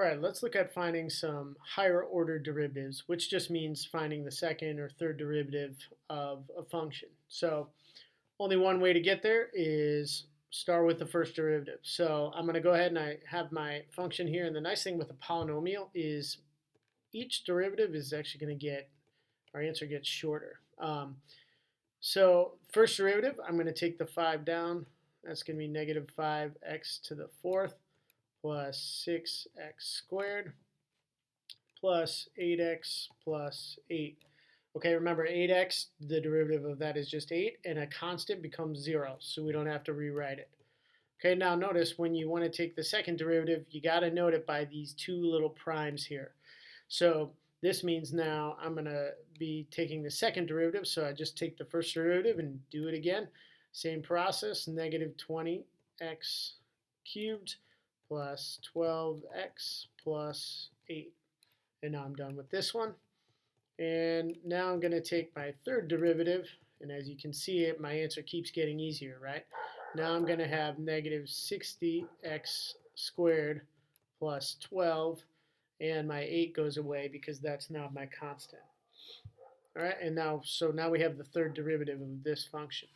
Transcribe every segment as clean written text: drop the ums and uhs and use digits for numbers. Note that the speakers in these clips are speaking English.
All right, let's look at finding some higher order derivatives, which just means finding the second or third derivative of a function. So only one way to get there is start with the first derivative. So I'm going to go ahead and I have my function here. And the nice thing with a polynomial is each derivative is actually going to get, our answer gets shorter. So first derivative, I'm going to take the 5 down. That's going to be negative 5x to the fourth plus 6x squared plus 8x plus 8. Okay, remember 8x, the derivative of that is just 8, and a constant becomes 0, so we don't have to rewrite it. Okay, now notice when you want to take the second derivative, you got to note it by these two little primes here. So this means now I'm going to be taking the second derivative, so I just take the first derivative and do it again. Same process, negative 20x cubed plus 12x plus 8. And now I'm done with this one. And now I'm going to take my third derivative, and as you can see, my answer keeps getting easier, right? Now I'm going to have negative 60x squared plus 12, and my 8 goes away because that's now my constant. All right, and now we have the third derivative of this function.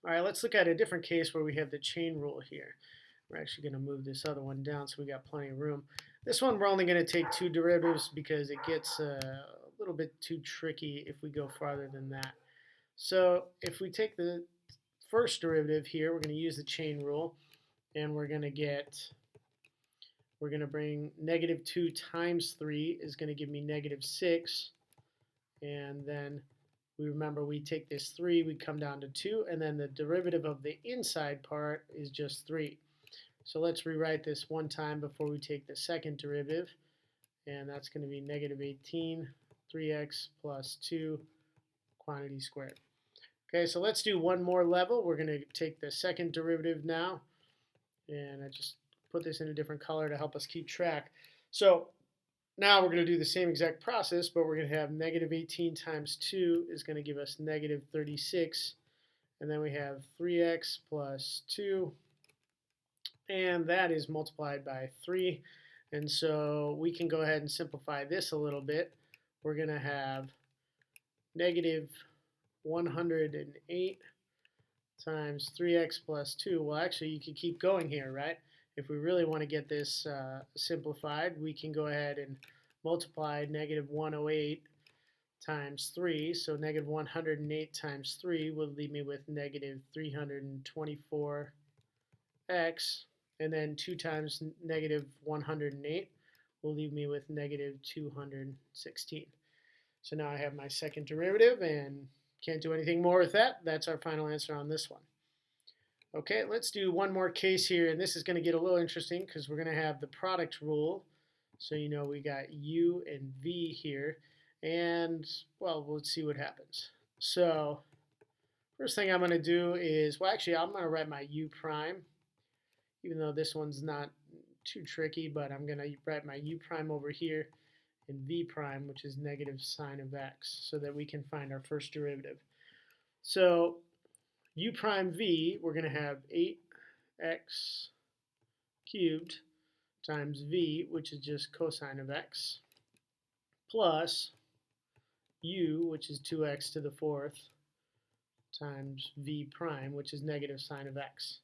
All right, let's look at a different case where we have the chain rule here. We're actually going to move this other one down so we got plenty of room. This one we're only going to take two derivatives because it gets a little bit too tricky if we go farther than that. So if we take the first derivative here, we're going to use the chain rule, and we're going to bring negative 2 times 3 is going to give me negative 6, and then we remember we take this 3, we come down to 2, and then the derivative of the inside part is just 3. So let's rewrite this one time before we take the second derivative, and that's going to be negative 18, 3x plus 2 quantity squared. Okay, so let's do one more level. We're going to take the second derivative now, and I just put this in a different color to help us keep track. So now we're going to do the same exact process, but we're going to have negative 18 times 2 is going to give us negative 36, and then we have 3x plus 2, and that is multiplied by 3. And so we can go ahead and simplify this a little bit. We're going to have negative 108 times 3x plus 2. Well, actually, you could keep going here, right? If we really want to get this simplified, we can go ahead and multiply negative 108 times 3. So negative 108 times 3 will leave me with negative 324x. And then 2 times negative 108 will leave me with negative 216. So now I have my second derivative and can't do anything more with that. That's our final answer on this one. Okay, let's do one more case here, and this is going to get a little interesting because we're going to have the product rule. So you know we got u and v here, and well, let's see what happens. So first thing I'm going to do is, well, actually I'm going to write my u prime, even though this one's not too tricky, but I'm going to write my u prime over here and v prime, which is negative sine of x, so that we can find our first derivative. So u prime v, we're going to have 8x cubed times v, which is just cosine of x, plus u, which is 2x to the fourth, times v prime, which is negative sine of x.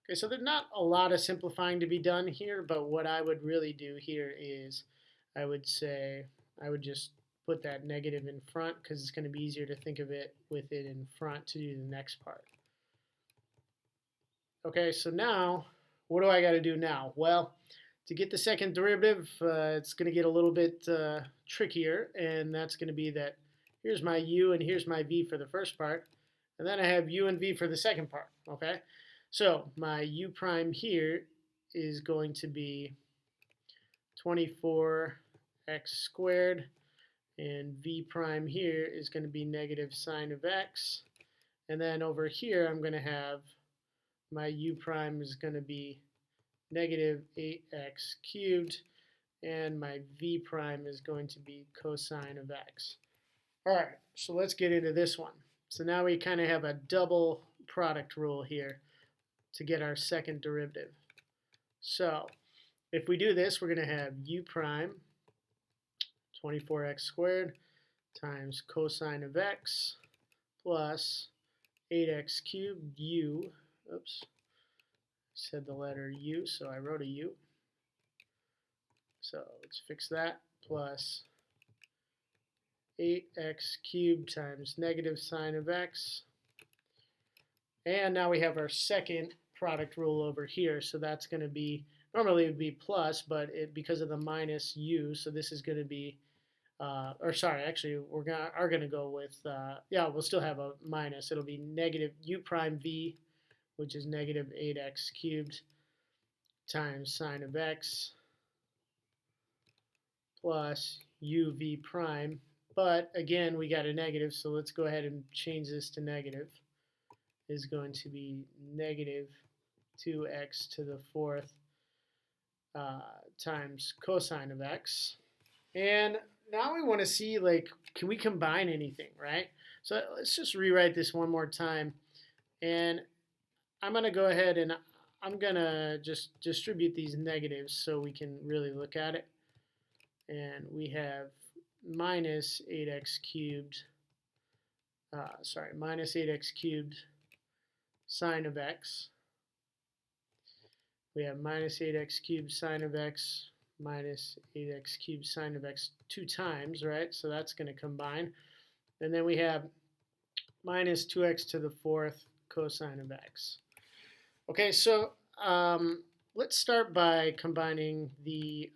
Okay, so there's not a lot of simplifying to be done here, but what I would really do here is I would just put that negative in front because it's going to be easier to think of it with it in front to do the next part. Okay, so now what do I got to do now? Well, to get the second derivative, it's going to get a little bit trickier, and that's going to be that here's my u and here's my v for the first part, and then I have u and v for the second part. Okay, so my u prime here is going to be 24x squared, and v prime here is going to be negative sine of x, and then over here I'm going to have my u prime is going to be negative 8x cubed, and my v prime is going to be cosine of x. All right, so let's get into this one. So now we kind of have a double product rule here to get our second derivative. So If we do this, we're going to have u prime 24x squared times cosine of x plus 8x cubed u. Oops, said the letter u, so I wrote a u. So let's fix that. Plus 8x cubed times negative sine of x. And now we have our second product rule over here. So that's going to be, normally it would be plus, but because of the minus u, so this is going to be, or sorry, actually are going to go with, yeah, we'll still have a minus. It'll be negative u prime v, which is negative 8x cubed times sine of x plus uv prime. But again, we got a negative, so let's go ahead and change this to negative. Is going to be negative 2x to the fourth times cosine of x. And now we want to see, like, can we combine anything, right? So let's just rewrite this one more time. And I'm going to go ahead and I'm going to just distribute these negatives so we can really look at it. And we have minus 8x cubed, minus 8x cubed sine of x. We have minus 8x cubed sine of x minus 8x cubed sine of x 2 times, right? So that's going to combine. And then we have minus 2x to the fourth cosine of x. Okay, so let's start by combining the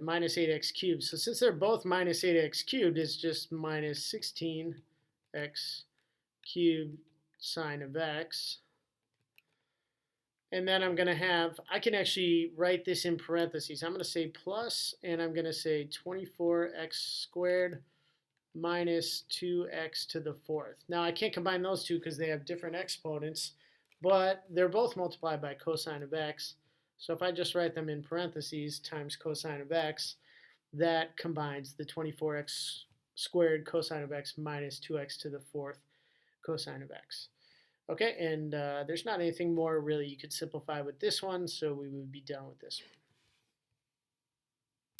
minus 8x cubed. So since they're both minus 8x cubed, it's just minus 16x cubed sine of x. And then I'm going to have, I can actually write this in parentheses. I'm going to say plus, and I'm going to say 24x squared minus 2x to the fourth. Now I can't combine those two because they have different exponents, but they're both multiplied by cosine of x. So if I just write them in parentheses times cosine of x, that combines the 24x squared cosine of x minus 2x to the fourth cosine of x. Okay, and there's not anything more really you could simplify with this one, so we would be done with this one.